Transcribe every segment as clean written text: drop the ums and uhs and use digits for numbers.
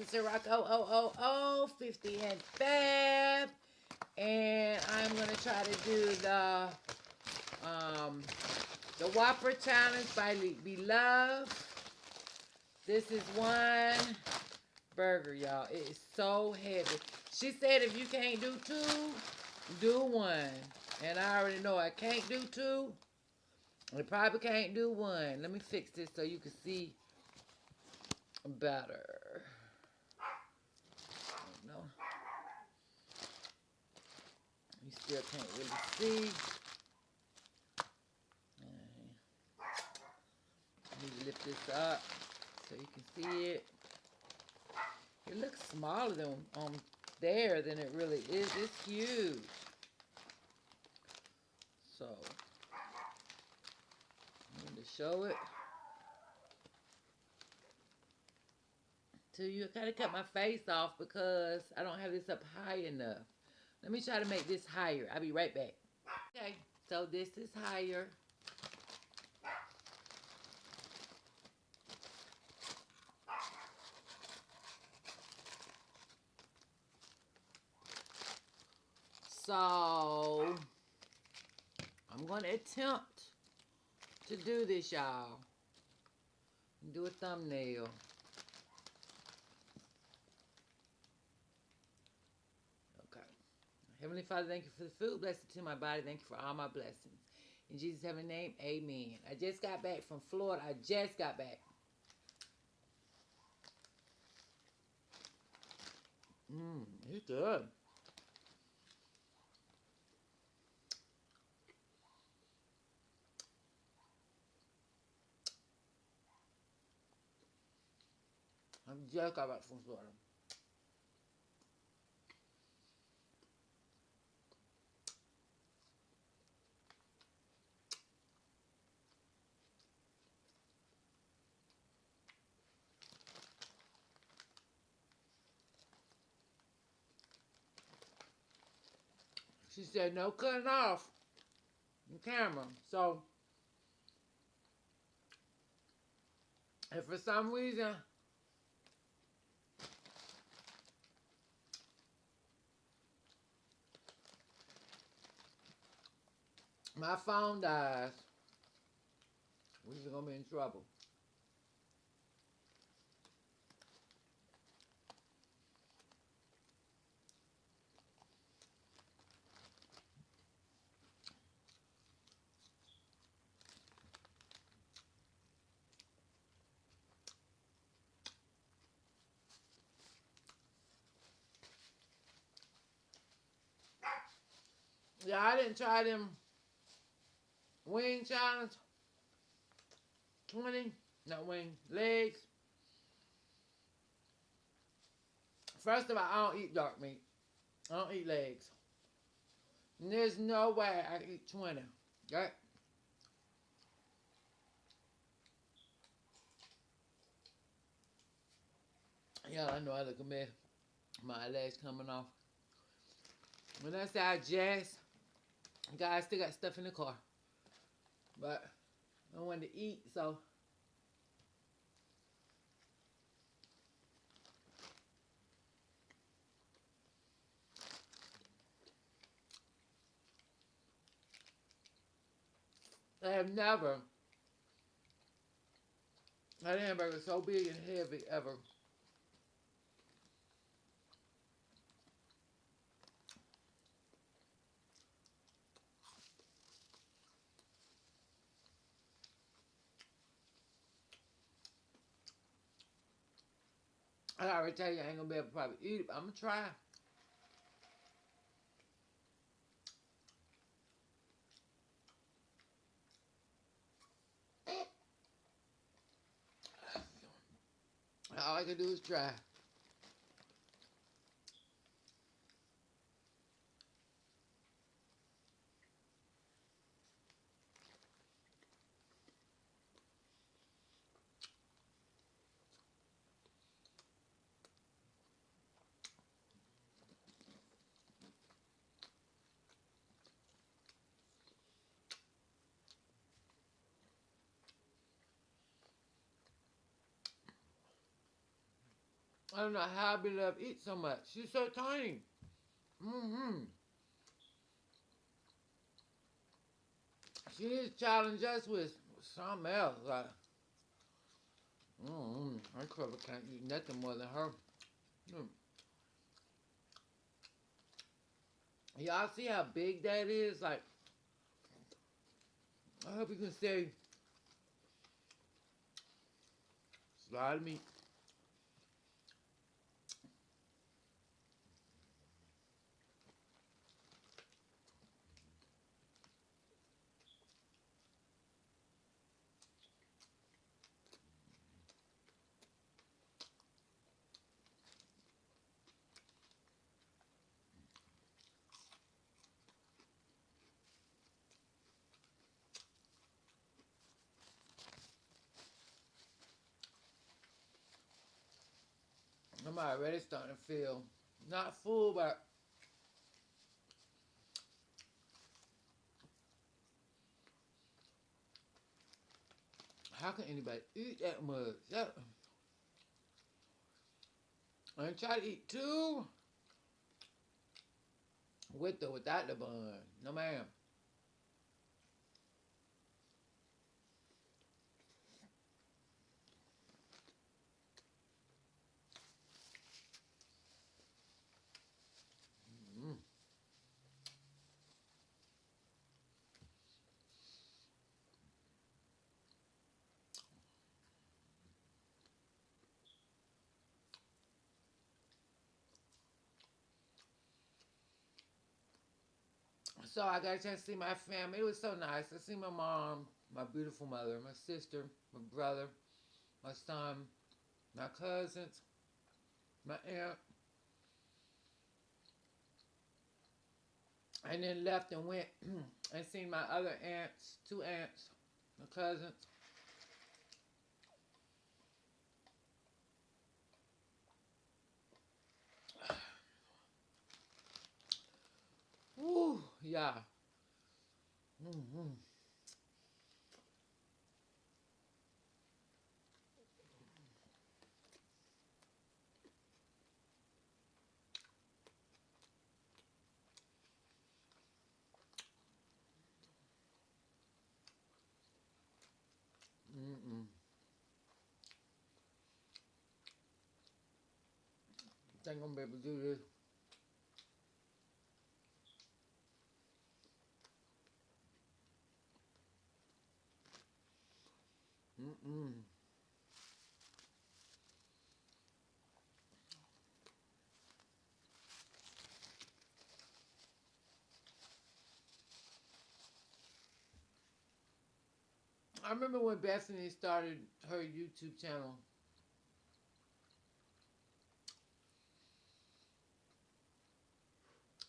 it's Ciroc 50 and Fab. And I'm going to try to do the Whopper challenge by Bloves. This is one burger, y'all. It is so heavy. She said if you can't do two, do one. And I already know I can't do two. I probably can't do one. Let me fix this so you can see better. No. You still can't really see. Let me lift this up so you can see it. It looks smaller than there than it really is. It's huge. So, I'm going to show it to you. I gotta cut my face off because I don't have this up high enough. Let me try to make this higher. I'll be right back. Okay, so this is higher. So, I'm going to attempt to do this, y'all. Do a thumbnail. Okay. Heavenly Father, thank you for the food. Bless it to my body. Thank you for all my blessings. In Jesus' heavenly name, amen. I just got back from Florida. I just got back. It's good. I just got back from Florida. She said no cutting off the camera. So, if for some reason my phone dies, we're just gonna be in trouble. Yeah, I didn't try them wing challenge. 20, not wing, legs. First of all, I don't eat dark meat. I don't eat legs. And there's no way I can eat 20. Right? Yeah, I know I look a mess. My legs coming off. When I say I jazz, guys, still got stuff in the car. But I wanted to eat, so. I have never had a hamburger so big and heavy ever. I already tell you I ain't gonna be able to probably eat it, but I'm gonna try. All I can do is try. I don't know how Beloved eats so much. She's so tiny. Mm-hmm. She needs to challenge us with something else. Like, I probably can't eat nothing more than her. Mm. Y'all see how big that is? Like, I hope you can say, slide me. I'm already starting to feel not full, but how can anybody eat that much? I try to eat two with or without the bun. No, ma'am. Mm. So I got a chance to see my family. It was so nice. I see my mom, my beautiful mother, my sister, my brother, my son, my cousins, my aunt, and then left and went and seen my other aunts, two aunts, my cousins. Woo, yeah. Mm-hmm. Mm-mm. Think I'm gonna be able to do this. Mm-mm. I remember when Bethany started her YouTube channel.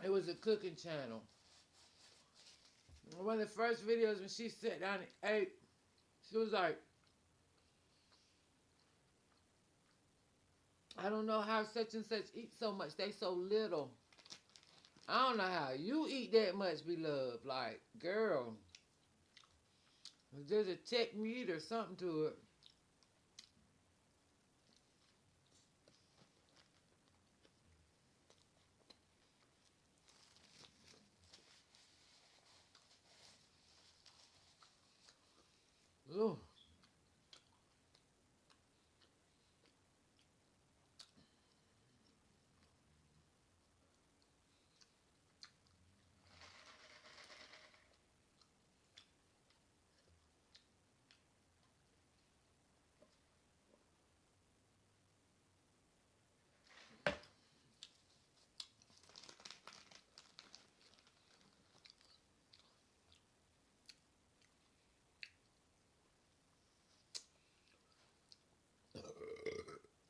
It was a cooking channel. One of the first videos when she sat down and ate, she was like, I don't know how such and such eat so much. They so little. I don't know how you eat that much, Beloved. Like, girl, there's a technique or something to it. Ooh.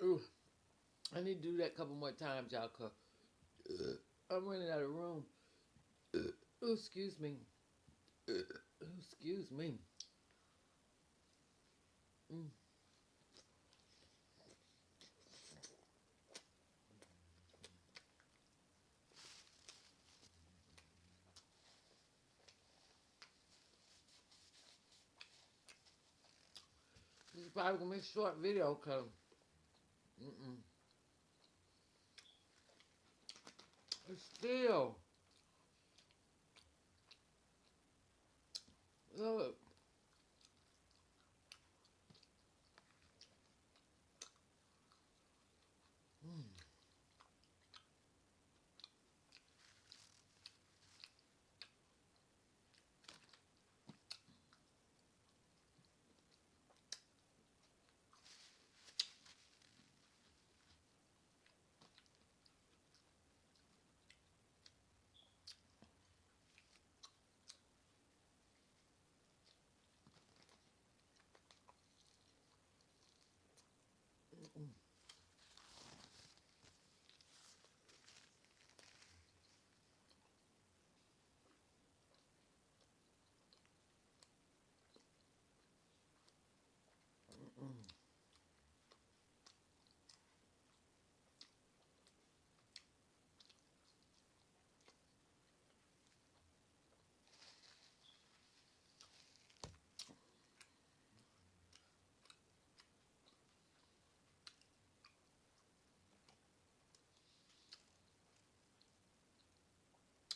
Ooh. I need to do that a couple more times, y'all, because I'm running out of room. Ooh, excuse me. Ooh, excuse me. Mm. This is probably going to be a short video, because... Mm-mm. It's still. Look.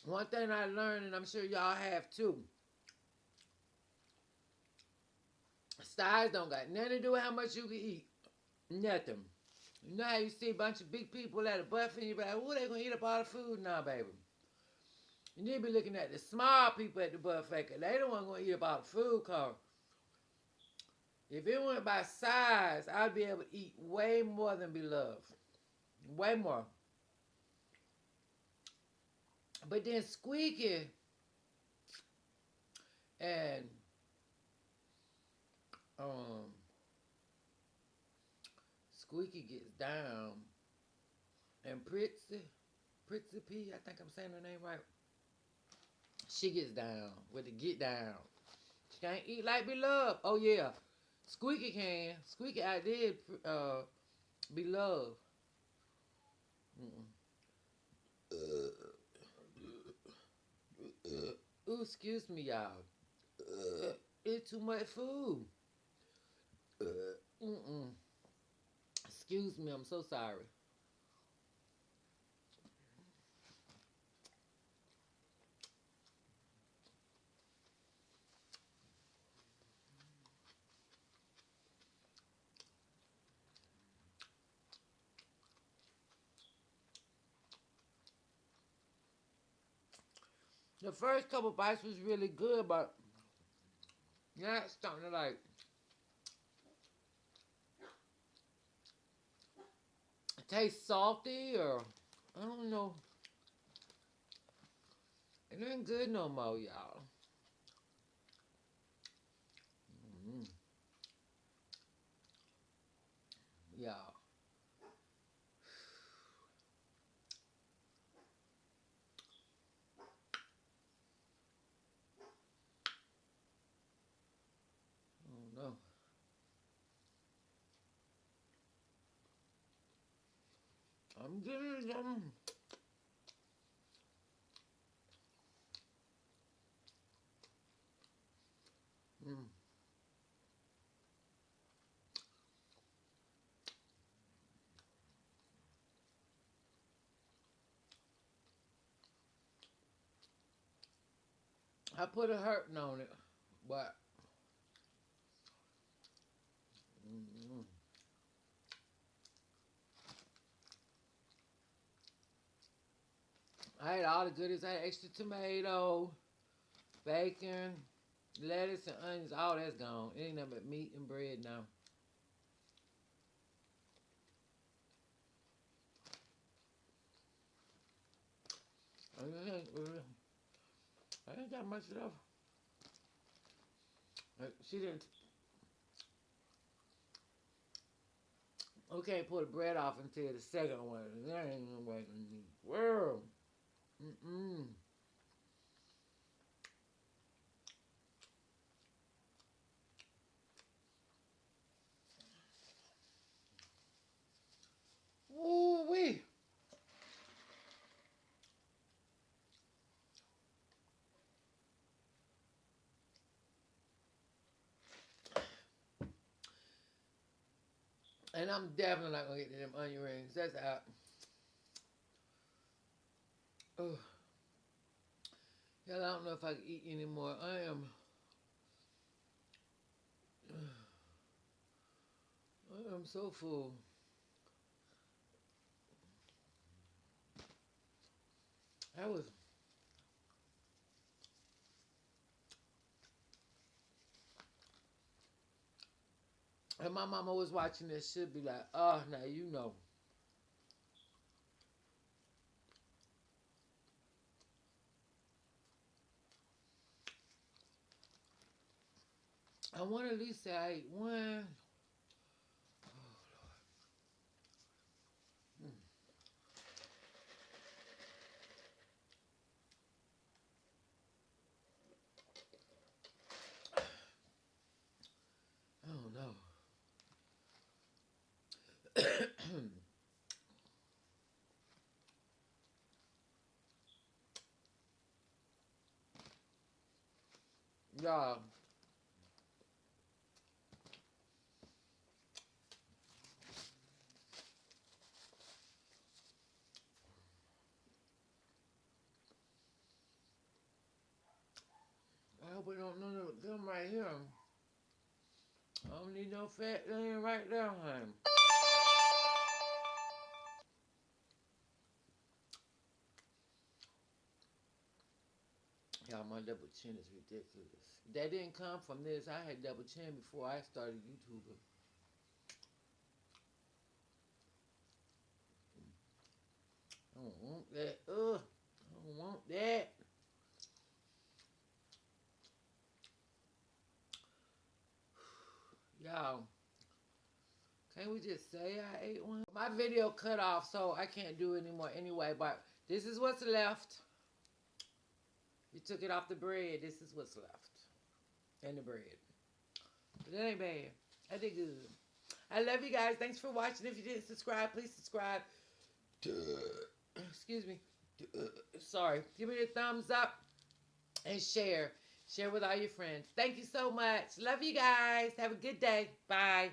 One thing I learned, and I'm sure y'all have too, size don't got nothing to do with how much you can eat. Nothing. You know how you see a bunch of big people at a buffet and you be like, oh, they gonna eat up all the food? Nah, baby. You need to be looking at the small people at the buffet, cause they don't want to eat up all the food, cause if it went by size, I'd be able to eat way more than Beloved. Way more. But then Squeaky and um Squeaky gets down and Pritzy P, I think I'm saying her name right. She gets down with the get down. She can't eat like Beloved. Oh yeah. Squeaky can. Squeaky outdid Beloved. Ooh, excuse me, y'all. It's too much food. Mm-mm. Excuse me, I'm so sorry. The first couple bites was really good, but now it's starting to like taste salty or I don't know. It ain't good no more, y'all. Mm, y'all. I don't know. I'm getting them. Mm. I put a hurting on it, but mm, I had all the goodies. I had extra tomato, bacon, lettuce, and onions. All that's gone. It ain't nothing but meat and bread now. I ain't got much left. She didn't. We can't pull the bread off until the second one. There ain't no way in the world. Mm-mm. Woo-wee. And I'm definitely not gonna get to them onion rings. That's out. Oh, hell, I don't know if I can eat anymore. I am so full. That was. And my mama was watching this. She'd be like, "Oh, now you know." I want to at least say I ate one. Mm, I don't know. Y'all, I hope we don't know them right here. I don't need no fat laying right there, honey. Y'all, my double chin is ridiculous. That didn't come from this. I had double chin before I started YouTubing. I don't want that. Ugh. I don't want that. Y'all, can't we just say I ate one? My video cut off, so I can't do it anymore anyway, but this is what's left. You took it off the bread. This is what's left. And the bread. But that ain't bad. I did good. I love you guys. Thanks for watching. If you didn't subscribe, please subscribe. Excuse me. Sorry. Give me a thumbs up and share. Share with all your friends. Thank you so much. Love you guys. Have a good day. Bye.